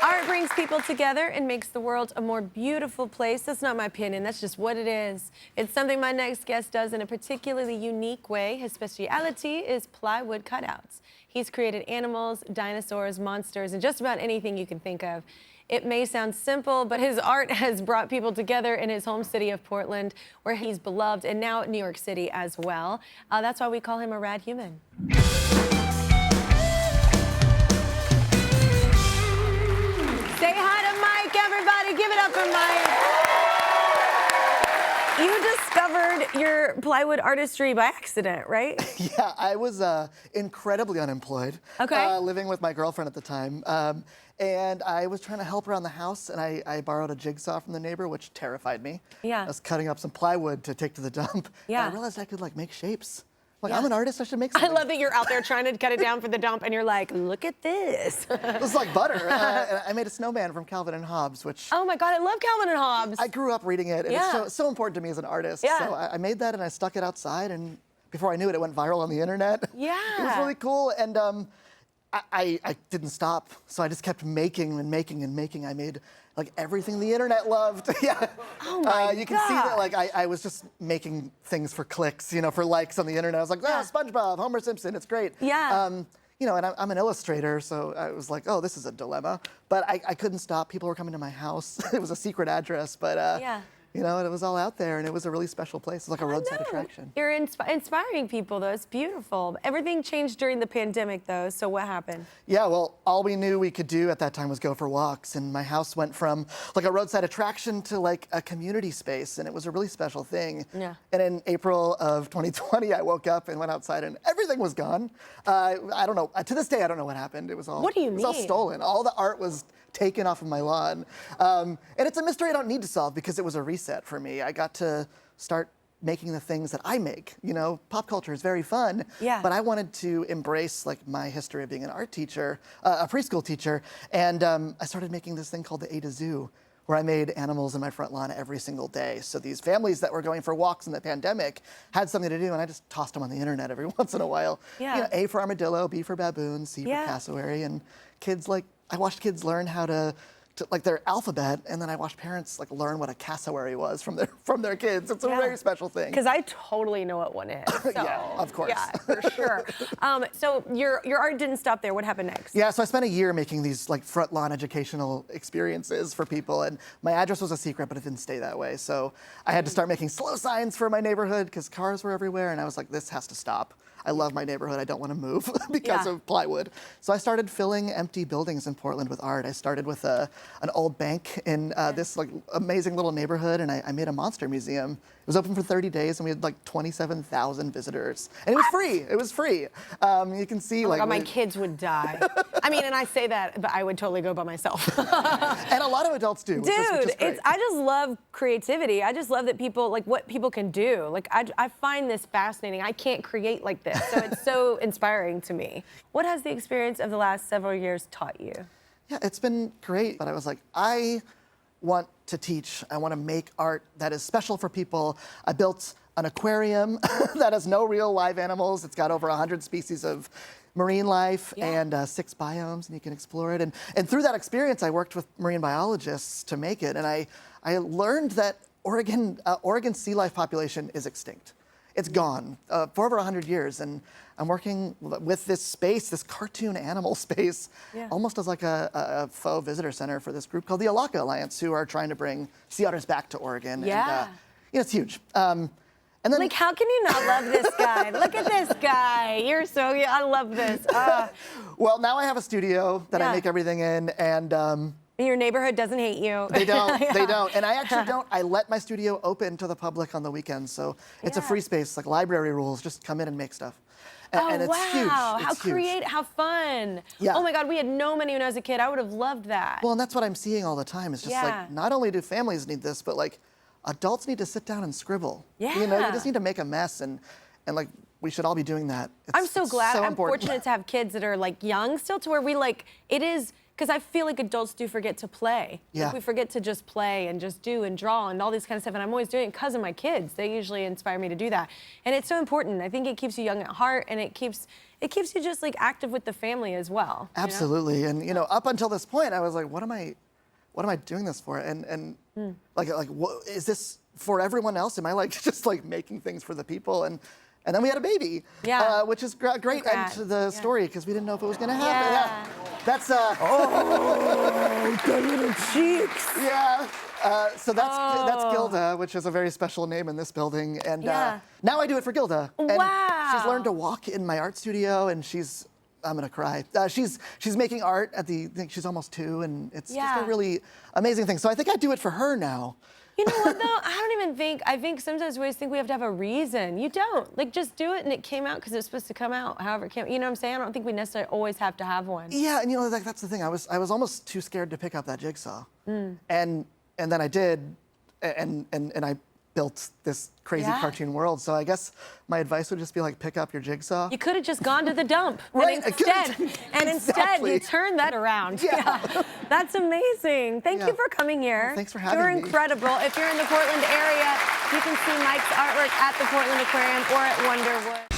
Art brings people together and makes the world a more beautiful place. That's not my opinion, that's just what it is. It's something my next guest does in a particularly unique way. His specialty is plywood cutouts. He's created animals, dinosaurs, monsters, and just about anything you can think of. It may sound simple, but his art has brought people together in his home city of Portland, where he's beloved, and now New York City as well. That's why we call him a rad human. Say hi to Mike, everybody. Give it up for Mike. You discovered your plywood artistry by accident, right? Yeah, I was incredibly unemployed. Okay. Living with my girlfriend at the time. And I was trying to help around the house, and I borrowed a jigsaw from the neighbor, which terrified me. Yeah. I was cutting up some plywood to take to the dump. Yeah. And I realized I could like make shapes. Like, Yeah. I'm an artist, I should make I something. love that you're out there trying to cut it down for the dump, and you're like, look at this. It was like butter. And I made a snowman from Calvin and Hobbes, which Oh my God, I love Calvin and Hobbes. I grew up reading it, and Yeah. it's so important to me as an artist. Yeah. So I made that, and I stuck it outside, and before I knew it, it went viral on the internet. Yeah. It was really cool, and I didn't stop, so I just kept making and making and making. I made like everything the internet loved. Yeah. Oh my You can see that, God. like I was just making things for clicks, you know, for likes on the internet. I was like, Yeah. SpongeBob, Homer Simpson, it's great. Yeah. You know, and I'm an illustrator, so I was like, oh, this is a dilemma. But I couldn't stop. People were coming to my house. It was a secret address, but Yeah. you know, and it was all out there, and it was a really special place. It's like a roadside No. attraction. You're inspiring people, though. It's beautiful. Everything changed during the pandemic, though. So what happened? Yeah, well, all we knew we could do at that time was go for walks, and my house went from like a roadside attraction to like a community space, and it was a really special thing. Yeah. And in April of 2020, I woke up and went outside, and everything was gone. I don't know. To this day, I don't know what happened. It was all. What do you It was all mean? stolen. All the art was taken off of my lawn, and it's a mystery I don't need to solve because it was a reset for me. I got to start making the things that I make. You know, pop culture is very fun. Yeah. But I wanted to embrace like my history of being an art teacher, a preschool teacher, and I started making this thing called the A to Zoo, where I made animals in my front lawn every single day. So these families that were going for walks in the pandemic had something to do, and I just tossed them on the internet every once in a while. Yeah. You know, A for armadillo, B for baboon, C Yeah. for cassowary, and kids like I watched kids learn how to like their alphabet, and then I watched parents like learn what a cassowary was from their kids. It's a Yeah. very special thing. Because I totally know what one is. So, Yeah, of course. Yeah, for sure. So your art didn't stop there. What happened next? Yeah, so I spent a year making these like front lawn educational experiences for people, and my address was a secret, but it didn't stay that way. So I had to start making slow signs for my neighborhood because cars were everywhere, and I was like, this has to stop. I love my neighborhood. I don't want to move because Yeah. of plywood. So I started filling empty buildings in Portland with art. I started with an old bank in this like amazing little neighborhood, and I made a monster museum. It was open for 30 days, and we had like 27,000 visitors, and it was free. It was free. You can see Oh my like God, my kids would die. I mean, and I say that, but I would totally go by myself. and a lot of adults do. Which Dude, is great. I just love creativity. I just love that people, like what people can do. Like I find this fascinating. I can't create like this, so it's so inspiring to me. What has the experience of the last several years taught you? Yeah, it's been great, but I was like, I want to teach. I want to make art that is special for people. I built an aquarium that has no real live animals. It's got over 100 species of marine life and 6 biomes, and you can explore it. And through that experience, I worked with marine biologists to make it, and I learned that Oregon's sea life population is extinct. It's gone for over 100 years, and I'm working with this space, this cartoon animal space, almost as like a faux visitor center for this group called the Alaka Alliance, who are trying to bring sea otters back to Oregon. Yeah. And, you know, it's huge. And then, Like, how can you not love this guy? Look at this guy. You're so, I love this. well, now I have a studio that Yeah. I make everything in, and Your neighborhood doesn't hate you. they don't. Yeah. They don't. And I actually don't. I let my studio open to the public on the weekends, so it's a Yeah. free space, like library rules. Just come in and make stuff. And it's wow, huge. how It's huge. how fun. Yeah. Oh my God, we had no money when I was a kid. I would have loved that. Well, and that's what I'm seeing all the time. Is just Yeah. like not only do families need this, but like adults need to sit down and scribble. You know, Yeah. you just need to make a mess, and like we should all be doing that. I'm so glad. So I'm important. fortunate to have kids that are like young still, to where we like it is. because I feel like adults do forget to play. Yeah. Like we forget to just play and just do and draw and all this kind of stuff. And I'm always doing it because of my kids. They usually inspire me to do that. And it's so important. I think it keeps you young at heart, and it keeps you just like active with the family as well. Absolutely. And you know, up until this point, I was like, what am I doing this for? And like, what, is this for everyone else? Am I like just like making things for the people? And then we had a baby, which is great end to the story because we didn't know if it was going to happen. Yeah. That's oh, the little cheeks. Yeah. So that's Gilda, which is a very special name in this building. And now I do it for Gilda. And she's learned to walk in my art studio, and I'm gonna cry. She's making art at I think she's almost 2, and it's just a really amazing thing. So I think I do it for her now. You know what though? I think sometimes we always think we have to have a reason. You don't. Like just do it and it came out because it's supposed to come out however it came. You know what I'm saying? I don't think we necessarily always have to have one. Yeah, and you know, like, that's the thing. I was almost too scared to pick up that jigsaw. And then I did, and I built this crazy cartoon world. So I guess my advice would just be like, pick up your jigsaw. You could have just gone to the dump. Right. And instead you turned that around. Yeah. That's amazing. Thank you for coming here. Well, thanks for having me. You're incredible. If you're in the Portland area, you can see Mike's artwork at the Portland Aquarium or at Wonderwood.